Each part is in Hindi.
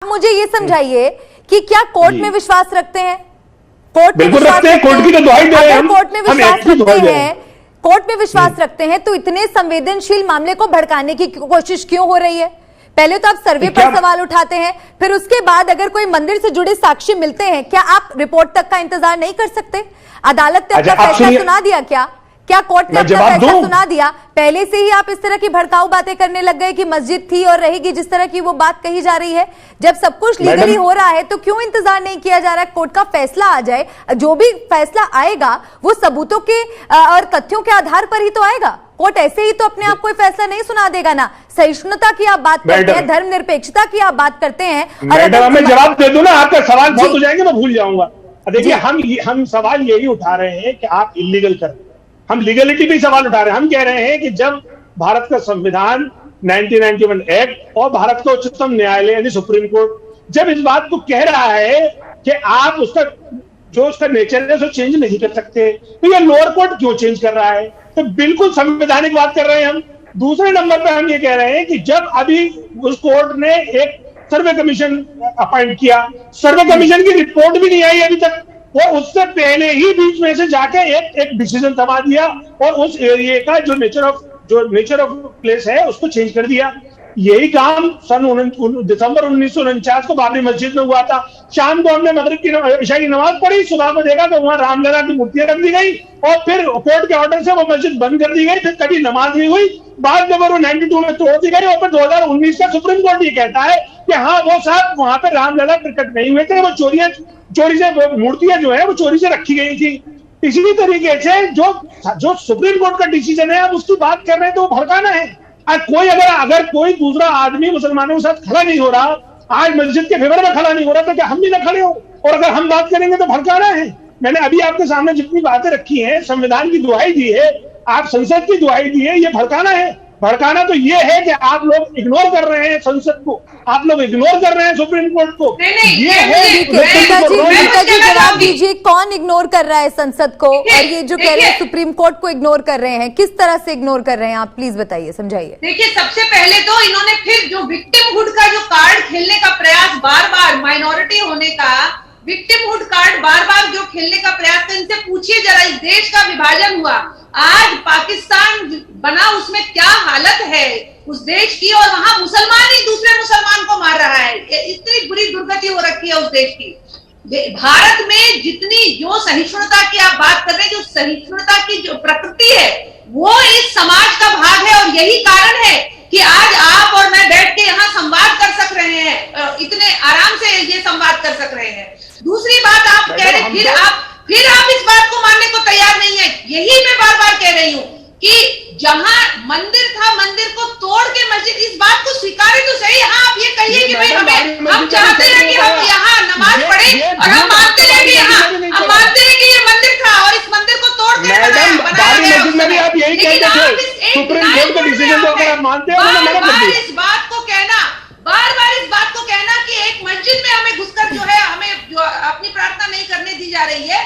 मुझे ये समझाइए कि क्या कोर्ट में विश्वास रखते हैं? कोर्ट में बिल्कुल रखते हैं। कोर्ट की तो दुहाई दे रहे हैं। कोर्ट में विश्वास रखते हैं, कोर्ट में विश्वास रखते हैं तो इतने संवेदनशील मामले को भड़काने की कोशिश क्यों हो रही है? पहले तो आप सर्वे पर सवाल उठाते हैं, फिर उसके बाद अगर कोई मंदिर से जुड़े साक्ष्य मिलते हैं, क्या आप रिपोर्ट तक का इंतजार नहीं कर सकते? अदालत ने अपना फैसला सुना दिया क्या कोर्ट ने अपना फैसला सुना दिया? पहले से ही आप इस तरह की भड़काऊ बातें करने लग गए कि मस्जिद थी और रहेगी, जिस तरह की वो बात कही जा रही है। जब सब कुछ लीगली हो रहा है तो क्यों इंतजार नहीं किया जा रहा है? कोर्ट का फैसला आ जाए, जो भी फैसला आएगा वो सबूतों के और तथ्यों के आधार पर ही तो आएगा। कोर्ट ऐसे ही तो अपने आप कोई फैसला नहीं सुना देगा ना। सहिष्णुता की आप बात करते हैं, धर्मनिरपेक्षता की आप बात करते हैं। मैडम मैं जवाब दे दूं ना, आपका सवाल बहुत हो जाएंगे, मैं भूल जाऊंगा। देखिए हम सवाल यही उठा रहे हैं कि आप इलीगल कर, हम लीगलिटी पे सवाल उठा रहे हैं। हम कह रहे हैं कि जब भारत का संविधान 1991 एक्ट और भारत का उच्चतम न्यायालय यानी सुप्रीम कोर्ट जब इस बात को कह रहा है कि आप उसका जो उसका नेचर है उसको चेंज नहीं कर सकते, तो ये लोअर कोर्ट क्यों चेंज कर रहा है? तो बिल्कुल संवैधानिक बात कर रहे हैं हम। दूसरे नंबर पर हम ये कह रहे हैं कि जब अभी उस कोर्ट ने एक सर्वे कमीशन अपॉइंट किया, सर्वे कमीशन की रिपोर्ट भी नहीं आई अभी तक, वो उससे पहले ही बीच में से जाके एक डिसीजन थमा दिया और उस एरिया का जो नेचर ऑफ प्लेस है उसको चेंज कर दिया। यही काम सन दिसंबर 1949 को बाबरी मस्जिद में हुआ था। शाम को हमने मगरिब की इशा की नमाज पढ़ी, सुबह को देखा तो वहां रामलला की मूर्तियां रख दी गई और फिर कोर्ट के ऑर्डर से वो मस्जिद बंद कर दी गई, फिर कभी नमाज नहीं हुई। बाद में वो 92 में तोड़ दी गई और फिर 2019 का सुप्रीम कोर्ट ये कहता है कि हाँ वो साहब वहां पे रामलला प्रकट नहीं हुए थे, वो चोरी से मूर्तियां जो है वो चोरी से रखी गई थी। इसी तरीके से जो सुप्रीम कोर्ट का डिसीजन है आप उसकी बात कर रहे हैं तो वो भड़काना है। अगर कोई दूसरा आदमी मुसलमानों के साथ खड़ा नहीं हो रहा, आज मस्जिद के फेवर में खड़ा नहीं हो रहा, तो क्या हम भी ना खड़े हो? और अगर हम बात करेंगे तो भड़काना है। मैंने अभी आपके सामने जितनी बातें रखी हैं, संविधान की दुहाई दी है, आप संसद की दुहाई दी है, ये भड़काना है। भड़काना तो ये है कि आप लोग इग्नोर कर रहे हैं संसद को, आप लोग इग्नोर कर रहे हैं सुप्रीम कोर्ट को। ये है। जवाब दीजिए, कौन इग्नोर कर रहा है संसद को? और ये जो कह रहे हैं सुप्रीम कोर्ट को इग्नोर कर रहे हैं, किस तरह से इग्नोर कर रहे हैं आप प्लीज बताइए, समझाइए। देखिए, सबसे पहले तो इन्होंने फिर जो विक्टिमहुड का जो कार्ड खेलने का प्रयास बार बार, माइनॉरिटी होने का विक्टिमहुड कार्ड बार बार जो खेलने का प्रयास, तो इनसे पूछिए जरा, इस देश का विभाजन हुआ, आज पाकिस्तान बना, उसमें क्या हालत है उस देश की, और वहां मुसलमान ही दूसरे मुसलमान को मार रहा है। इतनी बुरी दुर्गति हो रखी है उस देश की। भारत में जितनी जो सहिष्णुता की आप बात कर रहे हैं, जो सहिष्णुता की जो प्रकृति है वो इस समाज का भाग है, और यही कारण है कि आज आप और मैं बैठ के यहाँ संवाद कर सक रहे हैं, इतने आराम से ये संवाद कर सक रहे हैं। दूसरी बात आप कह रहे हैं, फिर आप इस बात को मानने को तैयार नहीं है। यही मैं बार बार कह रही हूँ कि जहां मंदिर था, मंदिर को तोड़ के मस्जिद, इस बात को स्वीकारें तो सही। हाँ, आप ये कहिए कि भाई हम चाहते हैं कि हम यहाँ नमाज पढ़े, और हम मानते हैं कि हम मानते हैं कि ये मंदिर था और इस मंदिर को तोड़ के बनाया गया। आप यही कहते थे सुप्रीम कोर्ट का डिसीजन, तो अगर आप मानते हो तो मना कर दीजिए। इस बात को कहना, बार बार इस बात को कहना कि एक मस्जिद में हमें घुसकर जो है हमें जो अपनी प्रार्थना नहीं करने दी जा रही है,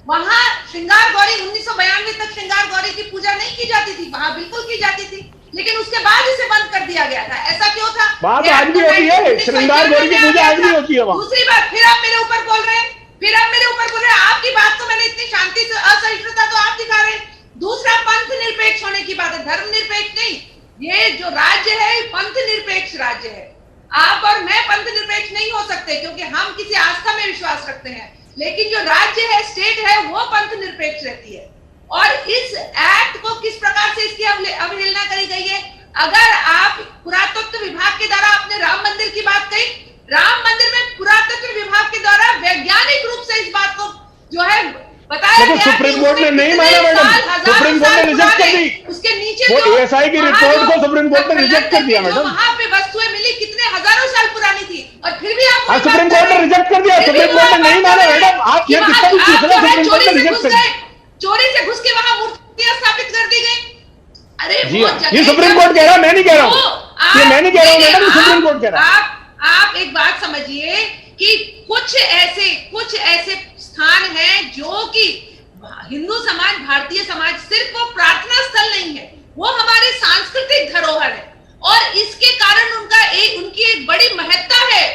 वहां श्रृंगार गौरी 1992 तक श्रृंगार गौरी की पूजा नहीं की जाती थी, वहां बिल्कुल की जाती थी, लेकिन उसके बाद इसे बंद कर दिया गया था। ऐसा क्यों था? बात आज भी होती है, श्रृंगार गौरी की पूजा आज भी होती है। दूसरी बात, फिर आप मेरे ऊपर बोल रहे हैं, आपकी बात को मैंने इतनी शांति से, असहिष्णुता तो आप दिखा रहे हैं। दूसरा, पंथ निरपेक्ष होने की बात है, धर्म निरपेक्ष नहीं। ये जो राज्य है पंथ निरपेक्ष राज्य है। आप और मैं पंथ निरपेक्ष नहीं हो सकते क्योंकि हम किसी आस्था में विश्वास रखते हैं, लेकिन जो राज्य है, स्टेट है, वो पंथ निरपेक्ष रहती है। और इस एक्ट को किस प्रकार से इसकी अवहेलना करी गई है? अगर आप पुरातत्व विभाग के द्वारा आपने राम मंदिर की बात कही, राम मंदिर में पुरातत्व विभाग के द्वारा वैज्ञानिक रूप से इस बात को जो है बताया गया, सुप्रीम कोर्ट ने नहीं माना मैडम, सुप्रीम कोर्ट ने रिजेक्ट कर दी। उसके नीचे वो एएसआई की रिपोर्ट को सुप्रीम कोर्ट ने रिजेक्ट कर दिया मैडम। वहां पे वस्तुएं मिली कितने हजारों साल पुरानी थी, और फिर भी आप सुप्रीम कोर्ट ने रिजेक्ट कर दिया, सुप्रीम कोर्ट ने नहीं माना मैडम। आप ये कितना कुछ पूछ रहे हैं, सुप्रीम कोर्ट ने रिजेक्ट कर दिया। चोरी से घुस के वहां मूर्तियां स्थापित कर दी गई। अरे जी, ये सुप्रीम कोर्ट कह रहा है, मैं नहीं कह रहा हूँ, ये मैं नहीं कह रहा हूँ मैडम, सुप्रीम कोर्ट कह रहा है। आप एक बात समझिए कि कुछ ऐसे स्थान हैं जो कि हिंदू समाज, भारतीय समाज, सिर्फ वो प्रार्थना स्थल नहीं है, वो हमारे सांस्कृतिक धरोहर है, और इसके कारण उनकी एक बड़ी महत्ता है।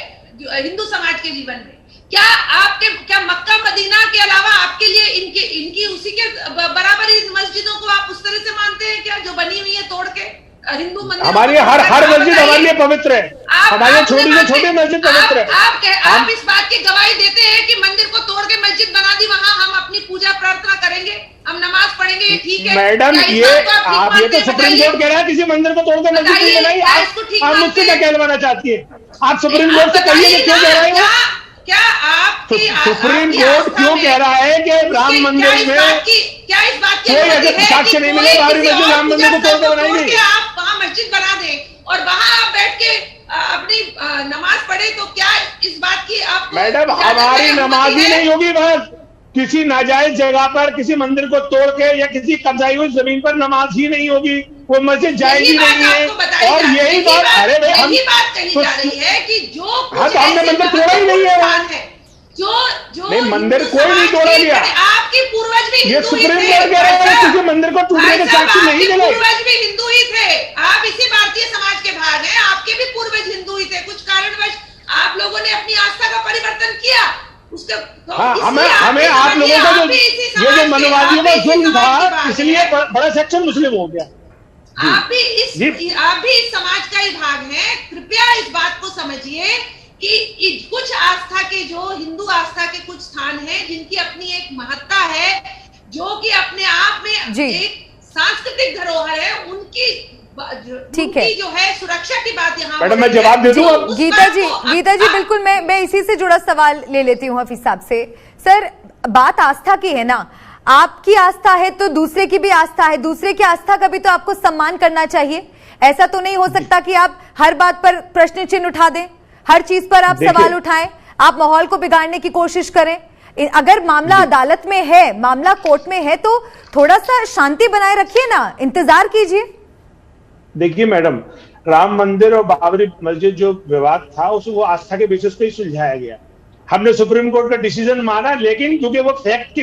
हिंदू समाज के जीवन में? क्या मक्का मदीना के अलावा आपके लिए इनकी उसी के बराबर इन मस्जिदों को आप उस तरह से मानते हैं क्या, जो बनी हुई है तोड़ के हिंदू मंदिर? हमारी हर मस्जिद हमारे लिए पवित्र है, हमारे छोटी से छोटी मस्जिद पवित्र है। आप इस बात की गवाही देते हैं कि मंदिर को तोड़ के मस्जिद बना दी, वहां हम अपनी पूजा प्रार्थना करेंगे, हम नमाज पढ़ेंगे, ये ठीक है? मैडम, ये तो सुप्रीम कोर्ट कह रहा है किसी मंदिर को तोड़ के मस्जिद नहीं बनाई। आप मुझसे क्या कहलवाना चाहती है? आप सुप्रीम कोर्ट से कहिए कि क्यों कह रहे हो? क्या आपकी सुप्रीम कोर्ट क्यों कह रहा है कि राम मंदिर में क्या इस बात की कोई ऐसे साक्ष्य नहीं मिले बाबरी मस्जिद राम मंदिर को तोड़ के बनाई गई? आप वहां मस्जिद बना दें और वहां आप बैठ के अपनी नमाज पढ़े, तो क्या इस बात की आप? मैडम, हमारी नमाज ही नहीं होगी बस किसी नाजायज जगह पर किसी मंदिर को तोड़ के या किसी कब्जाई हुई जमीन पर नमाज ही नहीं होगी, वो मस्जिद जाएगी नहीं है। और यही बात, अरे भाई हम बात कही जा रही है कि जो हाँ, तो हमने मंदिर तोड़ा ही नहीं है, जो नहीं मंदिर कोई नहीं तोड़ा गया। आपके पूर्वज भी ये सुप्रीम कोर्ट कह रहा है किसी मंदिर को टूटने के साक्षी नहीं मिले। पूर्वज भी हिंदू ही थे, आप इसी भारतीय समाज के भाग हैं, आपके भी पूर्वज हिंदू ही थे। कुछ कारणवश आप लोगों ने अपनी आस्था का परिवर्तन किया, उसके हाँ, हमें आप लोगों का ये जो मनवादियों का जुल्म था, इसलिए बड़ा सेक्शन मुस्लिम हो गया। आप भी इस समाज का ही भाग हैं। कृपया इस बात को समझिए कि कुछ आस्था के, जो हिंदू आस्था के कुछ स्थान हैं जिनकी अपनी एक महत्ता है, जो कि अपने आप में एक सांस्कृतिक धरोहर है, उनकी ठीक है, जो है सुरक्षा की बात यहाँ। मैडम, मैं जवाब दे दूं अब? गीता जी बिल्कुल, मैं इसी से जुड़ा सवाल ले लेती हूँ हफीज साहब से। सर, बात आस्था की है ना, आपकी आस्था है तो दूसरे की भी आस्था है, दूसरे की आस्था का भी तो आपको सम्मान करना चाहिए। ऐसा तो नहीं हो सकता कि आप हर बात पर प्रश्न चिन्ह उठा दें, हर चीज पर आप सवाल उठाएं, आप माहौल को बिगाड़ने की कोशिश करें। अगर मामला अदालत में है, मामला कोर्ट में है, तो थोड़ा सा शांति बनाए रखिए ना, इंतजार कीजिए। देखिए मैडम, राम मंदिर और बाबरी मस्जिद जो विवाद था उसे वो आस्था के बेसिस पे ही सुलझाया गया। हमने सुप्रीम कोर्ट का डिसीजन माना, लेकिन क्योंकि वो फैक्ट के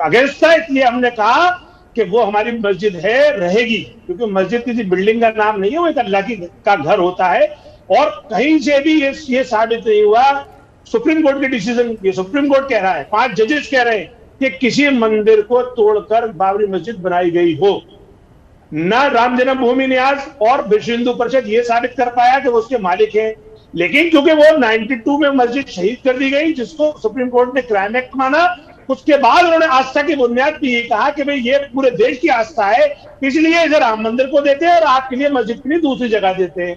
अगेंस्ट था, इसलिए हमने कहा कि वो हमारी मस्जिद है, रहेगी। क्योंकि मस्जिद किसी बिल्डिंग का नाम नहीं है, वो एक अल्लाह का घर होता है। और कहीं से भी ये साबित नहीं हुआ, सुप्रीम कोर्ट के डिसीजन, ये सुप्रीम कोर्ट कह रहा है, 5 जजेस कह रहे हैं कि किसी मंदिर को तोड़कर बाबरी मस्जिद बनाई गई हो। ना राम जन्मभूमि न्यास और विश्व हिंदू परिषद ये साबित कर पाया कि वो उसके मालिक हैं। लेकिन क्योंकि वो 92 में मस्जिद शहीद कर दी गई, जिसको सुप्रीम कोर्ट ने क्राइम एक्ट माना, उसके बाद उन्होंने आस्था की बुनियाद पे ये कहा कि भाई ये पूरे देश की आस्था है, इसलिए इसे राम मंदिर को देते हैं और आपके लिए मस्जिद के लिए दूसरी जगह देते हैं।